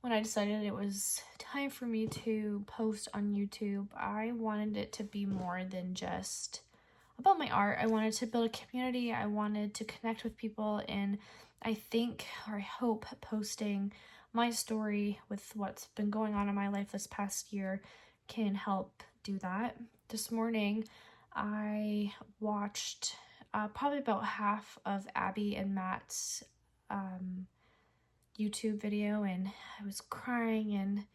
when I decided it was time for me to post on YouTube, I wanted it to be more than just about my art. I wanted to build a community. I wanted to connect with people, and I think, or I hope, posting my story with what's been going on in my life this past year can help do that. This morning, I watched probably about half of Abby and Matt's YouTube video, and I was crying, and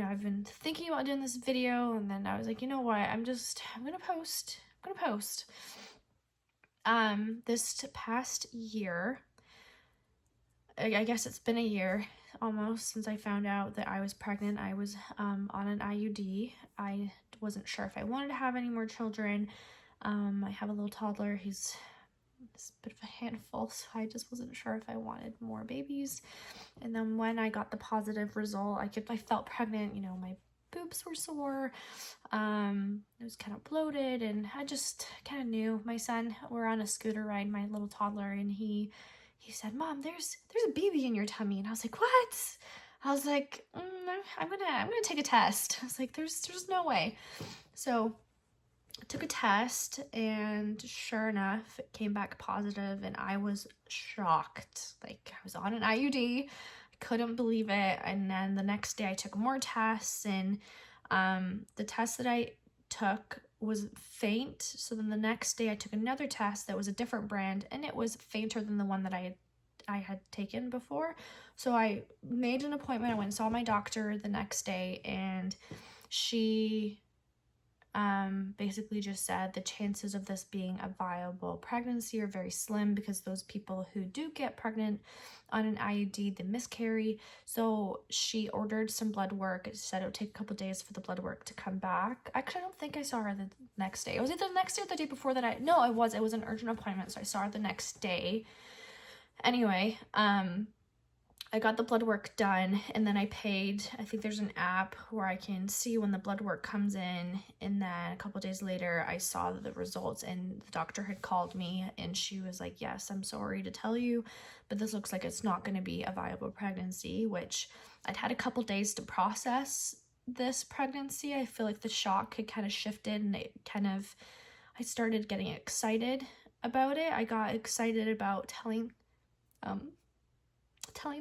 I've been thinking about doing this video, and then I was like, you know what, I'm gonna post. This past year, I guess it's been a year almost since I found out that I was pregnant. I was on an IUD. I wasn't sure if I wanted to have any more children. I have a little toddler. He's a bit of a handful, so I just wasn't sure if I wanted more babies. And then when I got the positive result, I felt pregnant. My boobs were sore. It was kind of bloated, and I just kind of knew. My son, we're on a scooter ride, my little toddler, and he said, "Mom, there's a baby in your tummy." And I was like, "What?" I was like, I'm gonna take a test. I was like, there's no way. So I took a test, and sure enough, it came back positive, and I was shocked. Like, I was on an IUD. I couldn't believe it. And then the next day I took more tests, and the test that I took was faint. So then the next day I took another test that was a different brand, and it was fainter than the one that I had taken before. So I made an appointment. I went and saw my doctor the next day, and she basically just said the chances of this being a viable pregnancy are very slim, because those people who do get pregnant on an IUD, they miscarry. So she ordered some blood work. It said it would take a couple days for the blood work to come back. Actually, I don't think I saw her the next day. Was it the next day or the day before that? No, it was an urgent appointment, so I saw her the next day. Anyway, I got the blood work done, and then I paid. I think there's an app where I can see when the blood work comes in, and then a couple days later I saw the results, and the doctor had called me, and she was like, "Yes, I'm sorry to tell you, but this looks like it's not going to be a viable pregnancy," which I'd had a couple days to process this pregnancy. I feel like the shock had kind of shifted, and I started getting excited about it. I got excited about telling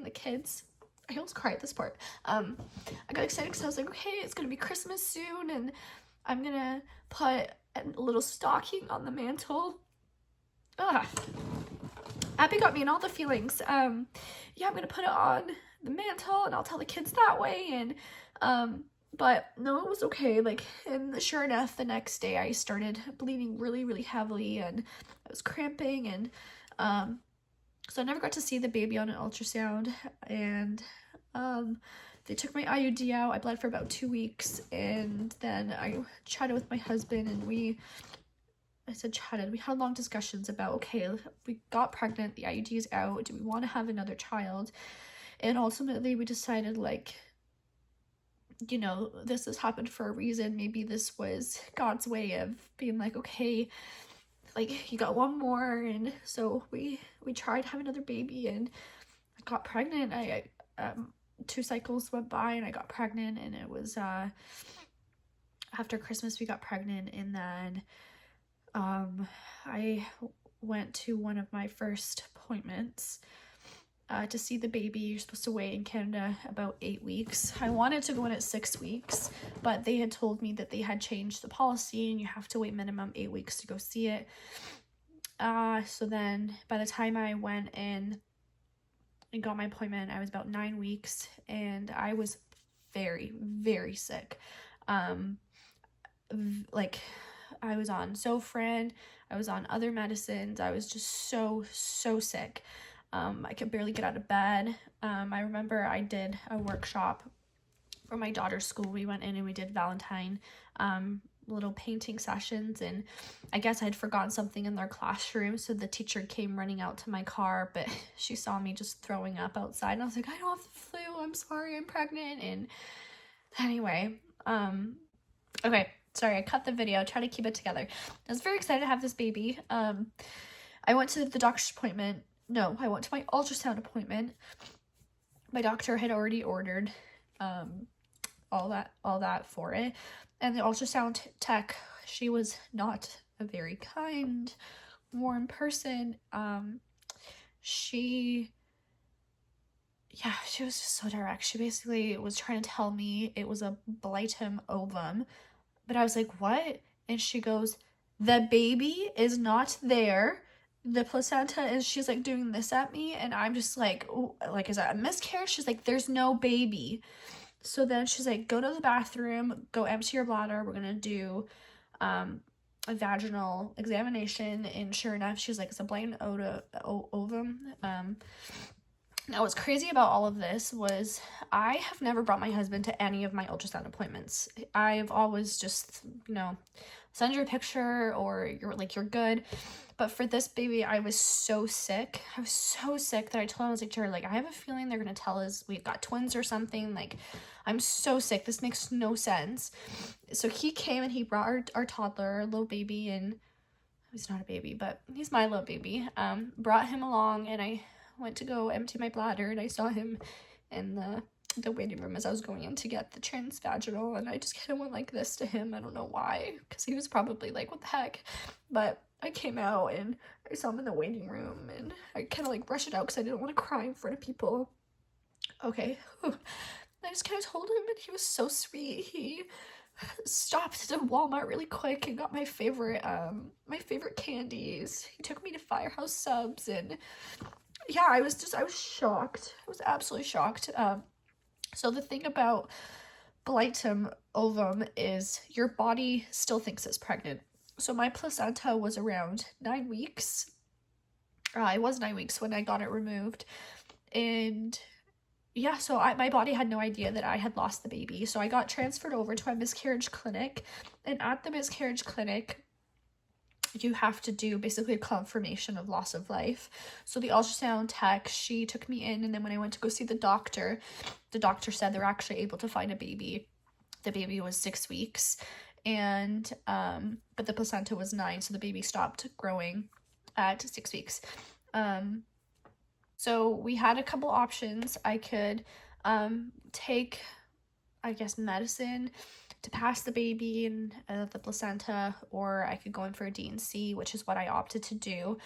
the kids. I almost cried at this part. I got excited because I was like, okay, it's gonna be Christmas soon, and I'm gonna put a little stocking on the mantle. Abby got me in all the feelings. Yeah, I'm gonna put it on the mantle, and I'll tell the kids that way. And but no, it was okay. Like, and sure enough, the next day I started bleeding really, really heavily, and I was cramping, and so I never got to see the baby on an ultrasound, and they took my IUD out. I bled for about 2 weeks, and then I chatted with my husband, and we had long discussions about, okay, we got pregnant, the IUD is out, do we want to have another child? And ultimately we decided, like, this has happened for a reason. Maybe this was God's way of being like, okay, like, you got one more. And so we tried to have another baby, and I got pregnant. I 2 cycles went by, and I got pregnant, and it was after Christmas we got pregnant. And then I went to one of my first appointments to see the baby. You're supposed to wait in Canada about 8 weeks. I wanted to go in at 6 weeks, but they had told me that they had changed the policy, and you have to wait minimum 8 weeks to go see it. So then by the time I went in and got my appointment, I was about 9 weeks, and I was very, very sick. Like, I was on Zofran, I was on other medicines. I was just so sick. I could barely get out of bed. I remember I did a workshop for my daughter's school. We went in and we did Valentine little painting sessions, and I guess I'd forgotten something in their classroom, so the teacher came running out to my car, but she saw me just throwing up outside, and I was like, I don't have the flu, I'm sorry, I'm pregnant. And anyway, okay, sorry, I cut the video, try to keep it together. I was very excited to have this baby. I went to the doctor's appointment. No, I went to my ultrasound appointment, my doctor had already ordered all that for it. And the ultrasound tech, she was not a very kind, warm person. She was just so direct. She basically was trying to tell me it was a Blighted Ovum, but I was like, what? And she goes, the baby is not there. The placenta is, she's like doing this at me, and I'm just like, oh, like, is that a miscarriage? She's like, there's no baby. So then she's like, go to the bathroom, go empty your bladder. We're gonna do a vaginal examination. And sure enough, she's like, it's a Blighted Ovum. Now, what's crazy about all of this was I have never brought my husband to any of my ultrasound appointments. I've always just, send your picture or you're good. But for this baby, I was so sick. I was so sick that I told him, I was like, Jared, like, I have a feeling they're going to tell us we've got twins or something. Like, I'm so sick. This makes no sense. So he came and he brought our toddler, little baby, and he's not a baby, but he's my little baby. Brought him along, and I went to go empty my bladder, and I saw him in the waiting room as I was going in to get the transvaginal, and I just kind of went like this to him. I don't know why, because he was probably like, what the heck? But I came out, and I saw him in the waiting room, and I kind of like brushed it out because I didn't want to cry in front of people. Okay. I just kind of told him, and he was so sweet. He stopped at Walmart really quick and got my favorite candies. He took me to Firehouse Subs, and yeah, I was shocked. I was absolutely shocked. So the thing about Blighted Ovum is your body still thinks it's pregnant. So my placenta was around 9 weeks. It was 9 weeks when I got it removed. And yeah, so my body had no idea that I had lost the baby. So I got transferred over to a miscarriage clinic. And at the miscarriage clinic, you have to do basically a confirmation of loss of life. So the ultrasound tech, she took me in, and then when I went to go see the doctor said they're actually able to find a baby. The baby was 6 weeks, and but the placenta was 9, so the baby stopped growing at 6 weeks. So we had a couple options. I could take, I guess, medicine to pass the baby and the placenta, or I could go in for a D&C, which is what I opted to do.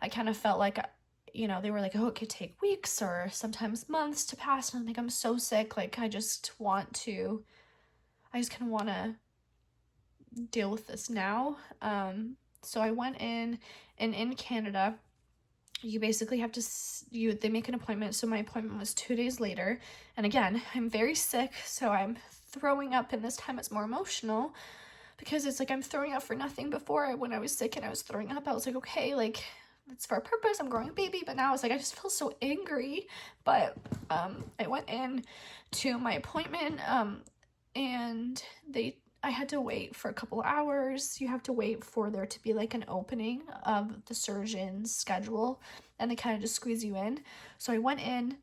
I kind of felt like, they were like, oh, it could take weeks or sometimes months to pass, and I'm like, I'm so sick, like, I just kind of want to deal with this now. So I went in, and in Canada, you basically have to, they make an appointment. So my appointment was 2 days later. And again, I'm very sick, so I'm throwing up, and this time it's more emotional because it's like I'm throwing up for nothing. Before, when I was sick and I was throwing up, I was like, okay, like, it's for a purpose, I'm growing a baby. But now it's like I just feel so angry. But I went in to my appointment, and I had to wait for a couple hours. You have to wait for there to be like an opening of the surgeon's schedule, and they kind of just squeeze you in. So I went in,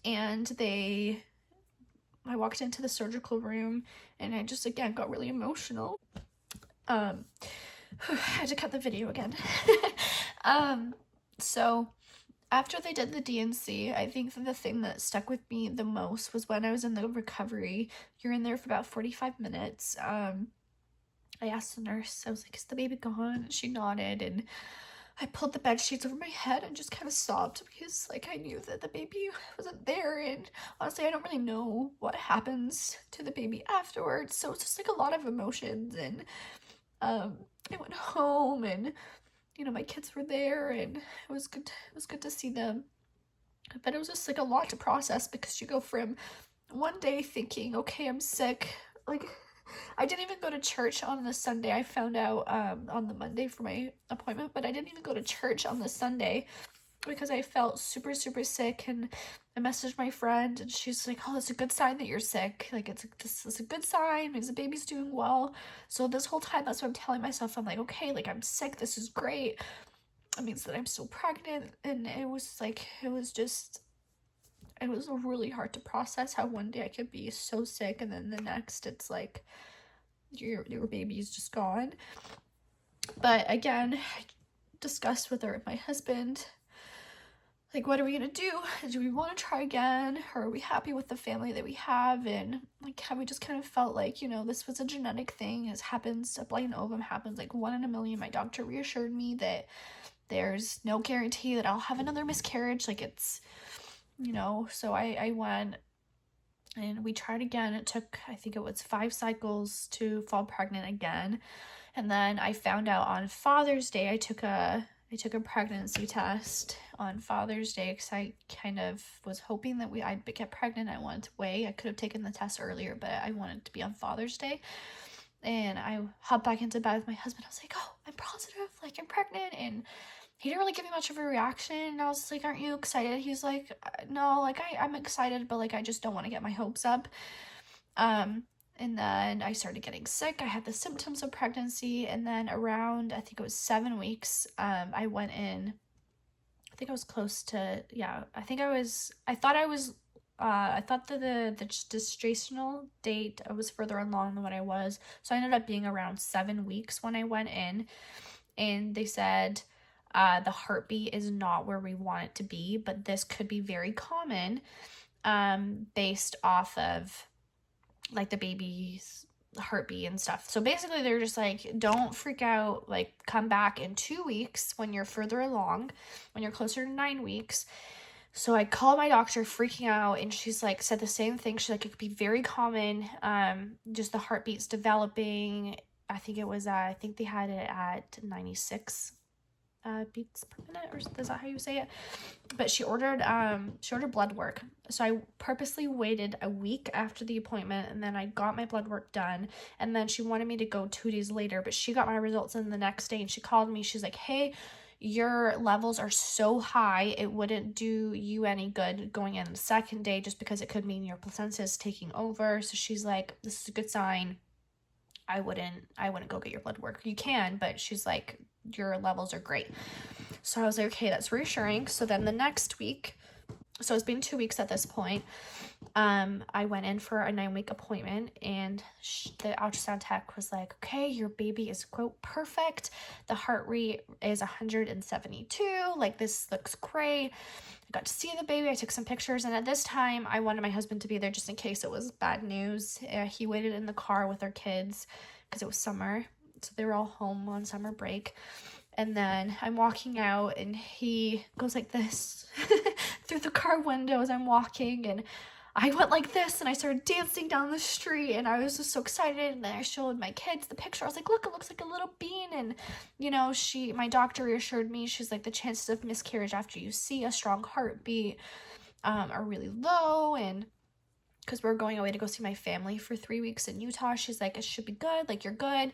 and I walked into the surgical room, and I just, again, got really emotional. I had to cut the video again. So after they did the D&C, I think that the thing that stuck with me the most was when I was in the recovery. You're in there for about 45 minutes. I asked the nurse, I was like, is the baby gone? And she nodded, and I pulled the bed sheets over my head and just kind of sobbed because, like, I knew that the baby wasn't there, and honestly, I don't really know what happens to the baby afterwards, so it's just, like, a lot of emotions. And I went home, and my kids were there, and it was good to see them. But it was just like a lot to process, because you go from one day thinking, okay, I'm sick. Like, I didn't even go to church on the Sunday. I found out on the Monday for my appointment, but I didn't even go to church on the Sunday because I felt super, super sick. And I messaged my friend, and she's like, oh, it's a good sign that you're sick. Like, this is a good sign because the baby's doing well. So this whole time, that's what I'm telling myself. I'm like, okay, like, I'm sick. This is great. It means that I'm still pregnant. And it was really hard to process how one day I could be so sick, and then the next it's like your baby is just gone. But again, I discussed with my husband, like, what are we gonna do? Do we want to try again? Or are we happy with the family that we have? And like, have we just kind of felt like, you know, this was a genetic thing. It happens, a blighted ovum happens like 1 in a million. My doctor reassured me that there's no guarantee that I'll have another miscarriage. Like, it's, you know, so I went and we tried again. It took, I think it was 5 cycles to fall pregnant again. And then I found out on Father's Day, I took a pregnancy test on Father's Day because I kind of was hoping that I'd get pregnant. I wanted to weigh. I could have taken the test earlier, but I wanted to be on Father's Day. And I hopped back into bed with my husband. I was like, oh, I'm positive, like, I'm pregnant. And he didn't really give me much of a reaction. And I was like, aren't you excited? He's like, no, like, I'm excited, but like, I just don't want to get my hopes up. And then I started getting sick. I had the symptoms of pregnancy. And then around, I think it was 7 weeks, I went in. I think I was close to, yeah, I thought that the gestational date was further along than what I was. So I ended up being around 7 weeks when I went in. And they said the heartbeat is not where we want it to be, but this could be very common based off of like the baby's heartbeat and stuff. So basically they're just like, don't freak out, like come back in 2 weeks when you're further along, when you're closer to 9 weeks. So I called my doctor freaking out, and she's like, said the same thing. She's like, it could be very common, just the heartbeats developing. I think they had it at 96 beats per minute, or is that how you say it? But she ordered blood work. So I purposely waited a week after the appointment, and then I got my blood work done. And then she wanted me to go 2 days later, but she got my results in the next day, and she called me. She's like, hey, your levels are so high, it wouldn't do you any good going in the second day, just because it could mean your placenta is taking over. So she's like, this is a good sign. I wouldn't go get your blood work. You can, but she's like, your levels are great. So I was like, okay, that's reassuring. So then the next week, so it's been 2 weeks at this point, I went in for a 9-week appointment, and the ultrasound tech was like, okay, your baby is, quote, perfect. The heart rate is 172. Like, this looks great. I got to see the baby. I took some pictures, and at this time, I wanted my husband to be there just in case it was bad news. He waited in the car with our kids because it was summer, so they were all home on summer break. And then I'm walking out, and he goes like this through the car window as I'm walking, and I went like this, and I started dancing down the street, and I was just so excited. And then I showed my kids the picture. I was like, look, it looks like a little bean. And, you know, my doctor reassured me. She's like, the chances of miscarriage after you see a strong heartbeat are really low. And because we're going away to go see my family for 3 weeks in Utah, she's like, it should be good. Like, you're good.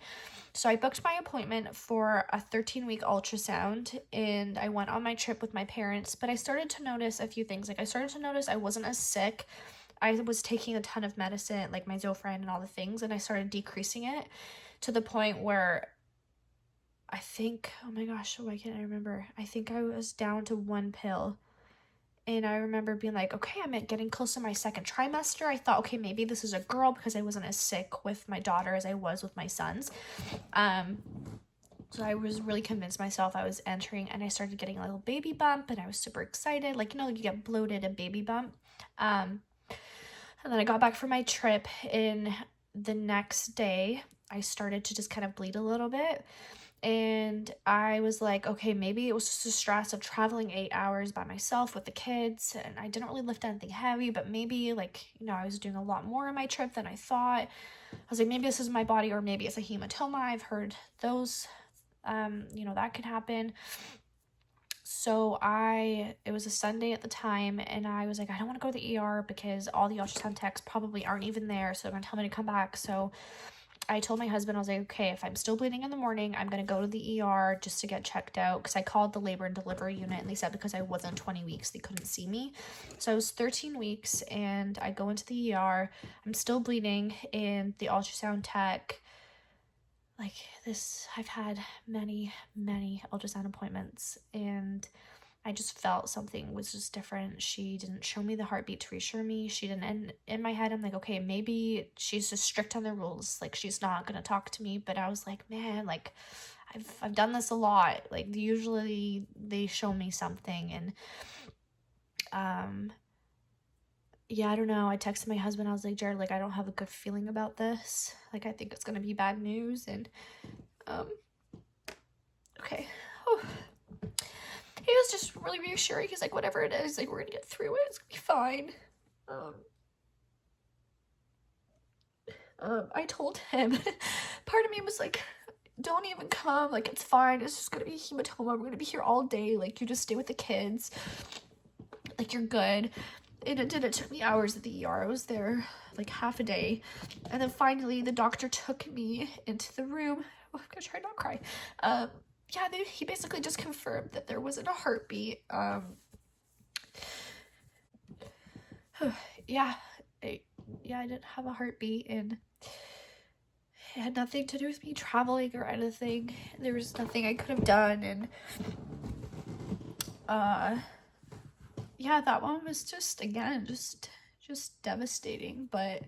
So I booked my appointment for a 13-week ultrasound, and I went on my trip with my parents. But I started to notice a few things. Like, I started to notice I wasn't as sick. I was taking a ton of medicine, like my Zofran and all the things, and I started decreasing it to the point where I think, oh my gosh, why can't I remember? I think I was down to 1 pill. And I remember being like, okay, I'm getting close to my second trimester. I thought, okay, maybe this is a girl because I wasn't as sick with my daughter as I was with my sons. So I was really convinced myself I was entering, and I started getting a little baby bump, and I was super excited. Like, you know, you get bloated and baby bump. And then I got back from my trip, and the next day I started to just kind of bleed a little bit. And I was like, okay, maybe it was just the stress of traveling 8 hours by myself with the kids, and I didn't really lift anything heavy, but maybe, like, you know, I was doing a lot more on my trip than I thought. I was like, maybe this is my body, or maybe it's a hematoma. I've heard those, you know, that could happen. So it was a Sunday at the time, and I was like, I don't want to go to the ER because all the ultrasound techs probably aren't even there, so they're going to tell me to come back. So I told my husband, I was like, okay, if I'm still bleeding in the morning, I'm going to go to the ER just to get checked out, because I called the labor and delivery unit, and they said because I wasn't 20 weeks, they couldn't see me. So I was 13 weeks, and I go into the ER. I'm still bleeding, and the ultrasound tech, like this, I've had many, many ultrasound appointments, and I just felt something was just different. She didn't show me the heartbeat to reassure me. She didn't. And in my head, I'm like, okay, maybe she's just strict on the rules. Like, she's not going to talk to me. But I was like, man, like, I've done this a lot. Like, usually they show me something. And yeah, I don't know. I texted my husband. I was like, Jared, like, I don't have a good feeling about this. Like, I think it's gonna be bad news. And okay. Oh. He was just really reassuring. He's like, whatever it is, like, we're gonna get through it. It's gonna be fine. I told him, part of me was like, don't even come, like, it's fine, it's just gonna be hematoma, we're gonna be here all day, like, you just stay with the kids, like, you're good. And it took me hours at the ER. I was there like half a day, and then finally the doctor took me into the room. Oh, I'm gonna try not to cry. Yeah, he basically just confirmed that there wasn't a heartbeat. Yeah, I didn't have a heartbeat, and it had nothing to do with me traveling or anything. There was nothing I could have done, and yeah, that one was just, again, just devastating. But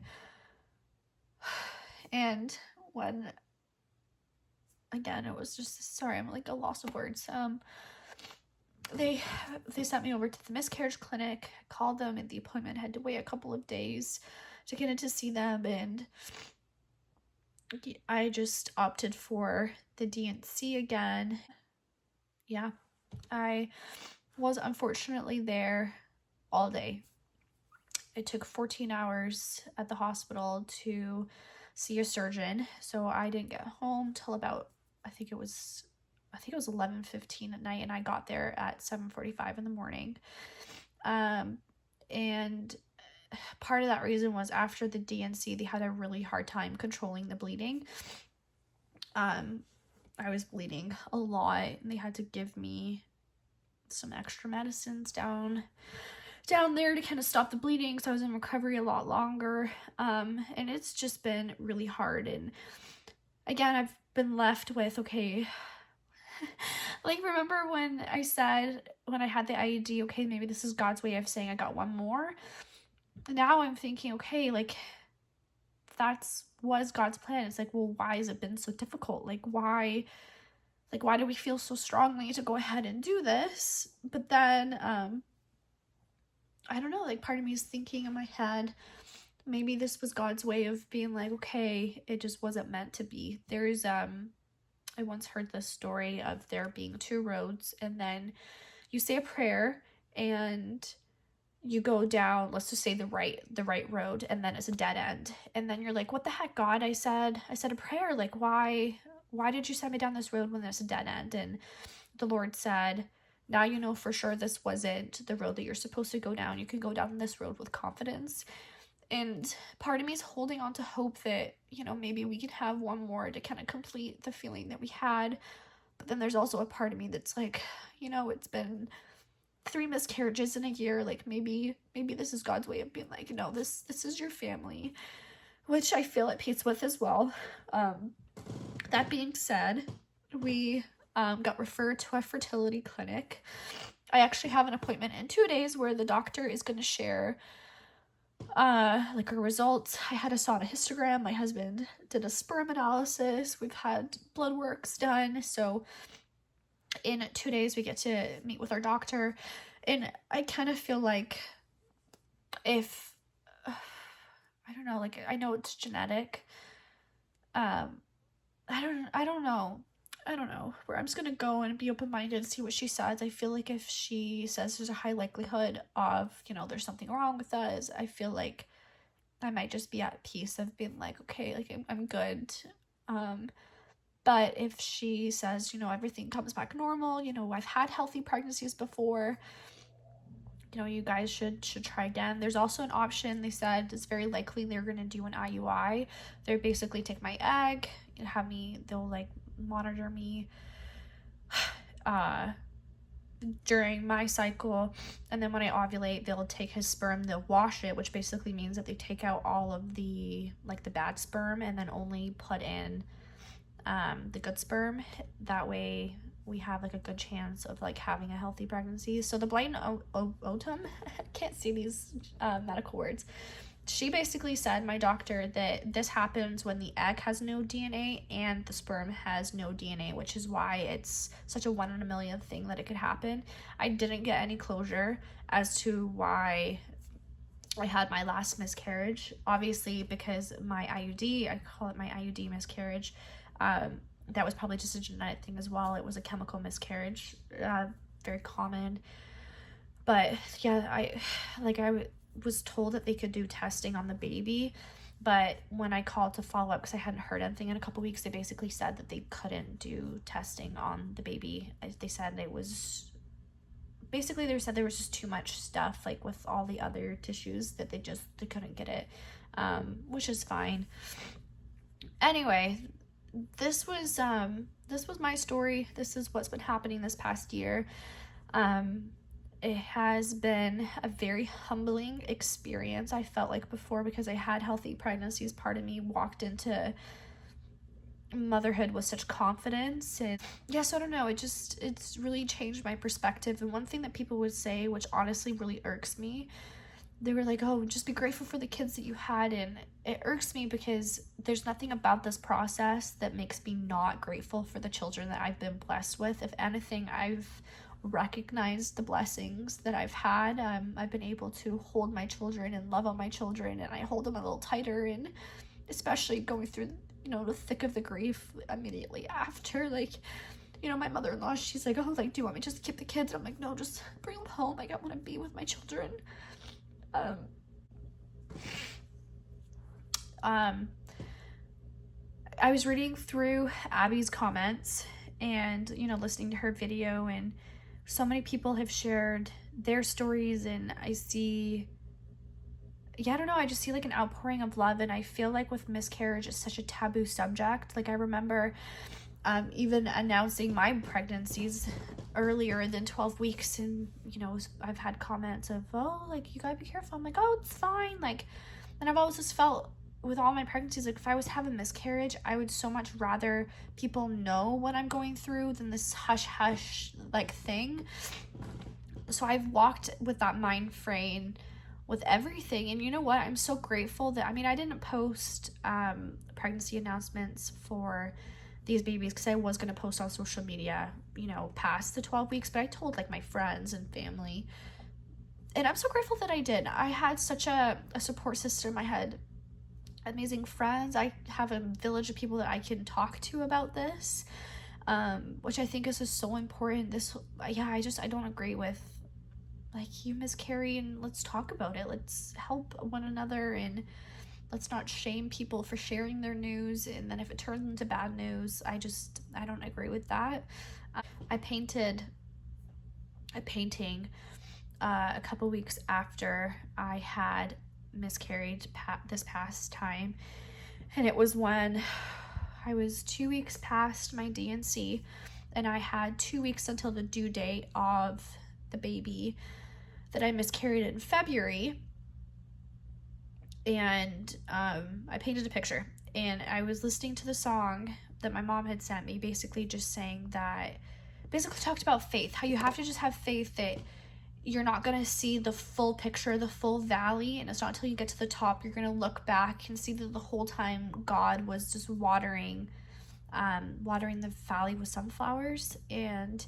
and when, again, it was just, sorry, I'm like a loss of words. They sent me over to the miscarriage clinic, called them, and the appointment had to wait a couple of days to get in to see them, and I just opted for the D&C again. Yeah, I was unfortunately there all day. It took 14 hours at the hospital to see a surgeon, so I didn't get home till about, I think it was 11:15 at night, and I got there at 7:45 in the morning. And part of that reason was after the D&C, they had a really hard time controlling the bleeding. I was bleeding a lot, and they had to give me some extra medicines down there to kind of stop the bleeding, so I was in recovery a lot longer. And it's just been really hard. And again, I've been left with, okay, like, remember when I said, when I had the IUD, okay, maybe this is God's way of saying I got one more? Now I'm thinking, okay, like, was God's plan. It's like, well, why has it been so difficult? Like, why do we feel so strongly to go ahead and do this? But then, I don't know, like, part of me is thinking in my head, maybe this was God's way of being like, okay, it just wasn't meant to be. There's, I once heard this story of there being two roads, and then you say a prayer, and you go down, let's just say the right road, and then it's a dead end. And then you're like, what the heck, God? I said a prayer. Like, why did you send me down this road when there's a dead end? And the Lord said, now you know for sure this wasn't the road that you're supposed to go down. You can go down this road with confidence. And part of me is holding on to hope that, you know, maybe we can have one more to kind of complete the feeling that we had. But then there's also a part of me that's like, you know, it's been 3 miscarriages in a year, like, maybe this is God's way of being like, no, this is your family, which I feel at peace with as well. That being said, we got referred to a fertility clinic. I actually have an appointment in 2 days where the doctor is going to share like our results. I had a sonohystogram. My husband did a sperm analysis. We've had blood works done. So in 2 days we get to meet with our doctor, and I kind of feel like, if I don't know, like, I know it's genetic. I don't know, where I'm just gonna go and be open-minded and see what she says. I feel like if she says there's a high likelihood of, you know, there's something wrong with us, I feel like I might just be at peace of being like, okay, like, I'm good. But if she says, you know, everything comes back normal, you know, I've had healthy pregnancies before, you know, you guys should try again. There's also an option. They said it's very likely they're going to do an IUI. They basically take my egg and they'll like monitor me during my cycle, and then when I ovulate, they'll take his sperm, they'll wash it, which basically means that they take out all of the, like, the bad sperm, and then only put in the good sperm. That way we have like a good chance of like having a healthy pregnancy. So the Blighted Ovum, I can't say these medical words. she basically said, my doctor, that this happens when the egg has no DNA and the sperm has no DNA, which is why it's such a 1 in a million thing that it could happen. I didn't get any closure as to why I had my last miscarriage. Obviously, because my IUD, I call it my IUD miscarriage, that was probably just a genetic thing as well. It was a chemical miscarriage, very common. But yeah, I was told that they could do testing on the baby, but when I called to follow up because I hadn't heard anything in a couple weeks, they basically said that they couldn't do testing on the baby. They said there was just too much stuff, like with all the other tissues, that they couldn't get it, which is fine. Anyway, this was my story. This is what's been happening this past year. It has been a very humbling experience, I felt like, before, because I had healthy pregnancies. Part of me walked into motherhood with such confidence, and yes, I don't know, it's really changed my perspective. And one thing that people would say, which honestly really irks me, they were like, oh, just be grateful for the kids that you had. And it irks me because there's nothing about this process that makes me not grateful for the children that I've been blessed with. If anything, I've recognized the blessings that I've had. I've been able to hold my children and love on my children, and I hold them a little tighter. And especially going through, the thick of the grief immediately after, like, my mother-in-law, she's like, oh, like, do you want me just to keep the kids? And I'm like, no, just bring them home. Like, I want to be with my children. I was reading through Abby's comments and, listening to her video, and so many people have shared their stories, and I just see like an outpouring of love. And I feel like with miscarriage, it's such a taboo subject. Like, I remember even announcing my pregnancies earlier than 12 weeks, and I've had comments of, oh, like, you gotta be careful. I'm like, oh, it's fine. Like, and I've always just felt with all my pregnancies, like, if I was having miscarriage, I would so much rather people know what I'm going through than this hush like thing. So I've walked with that mind frame with everything. And you know what, I'm so grateful that, I didn't post pregnancy announcements for these babies because I was going to post on social media, past the 12 weeks, but I told, like, my friends and family, and I'm so grateful that I did. I had such a support system. I had amazing friends. I have a village of people that I can talk to about this, which I think is just so important. I don't agree with, like, you miscarry and let's talk about it. Let's help one another, and let's not shame people for sharing their news. And then if it turns into bad news, I don't agree with that. I painted a painting a couple weeks after I had miscarried this past time, and it was when I was 2 weeks past my D&C, and I had 2 weeks until the due date of the baby that I miscarried in February. And I painted a picture, and I was listening to the song that my mom had sent me, basically talked about faith, how you have to just have faith that you're not going to see the full picture, the full valley, and it's not until you get to the top you're going to look back and see that the whole time God was just watering the valley with sunflowers. And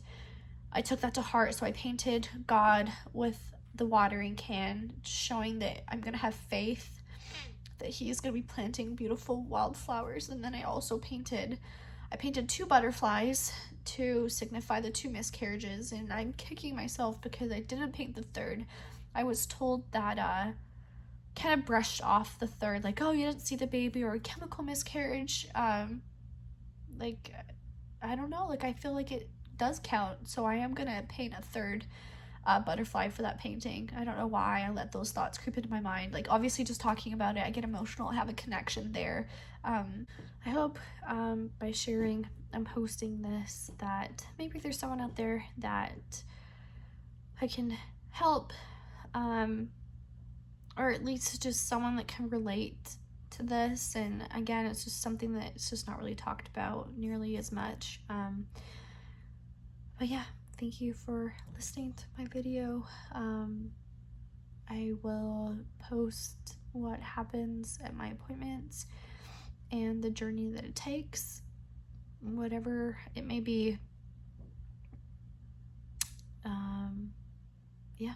I took that to heart, so I painted God with the watering can, showing that I'm going to have faith that he's going to be planting beautiful wildflowers. And then I also painted 2 butterflies to signify the 2 miscarriages, and I'm kicking myself because I didn't paint the 3rd. I was told that kind of brushed off the 3rd, like, oh, you didn't see the baby, or a chemical miscarriage. Like, I don't know, like, I feel like it does count, so I am gonna paint a 3rd butterfly for that painting. I don't know why I let those thoughts creep into my mind. Like, obviously, just talking about it, I get emotional, I have a connection there. I hope by sharing and posting this that maybe there's someone out there that I can help, or at least just someone that can relate to this. And again, it's just something that's just not really talked about nearly as much. But yeah, thank you for listening to my video. I will post what happens at my appointments and the journey that it takes, whatever it may be. Yeah.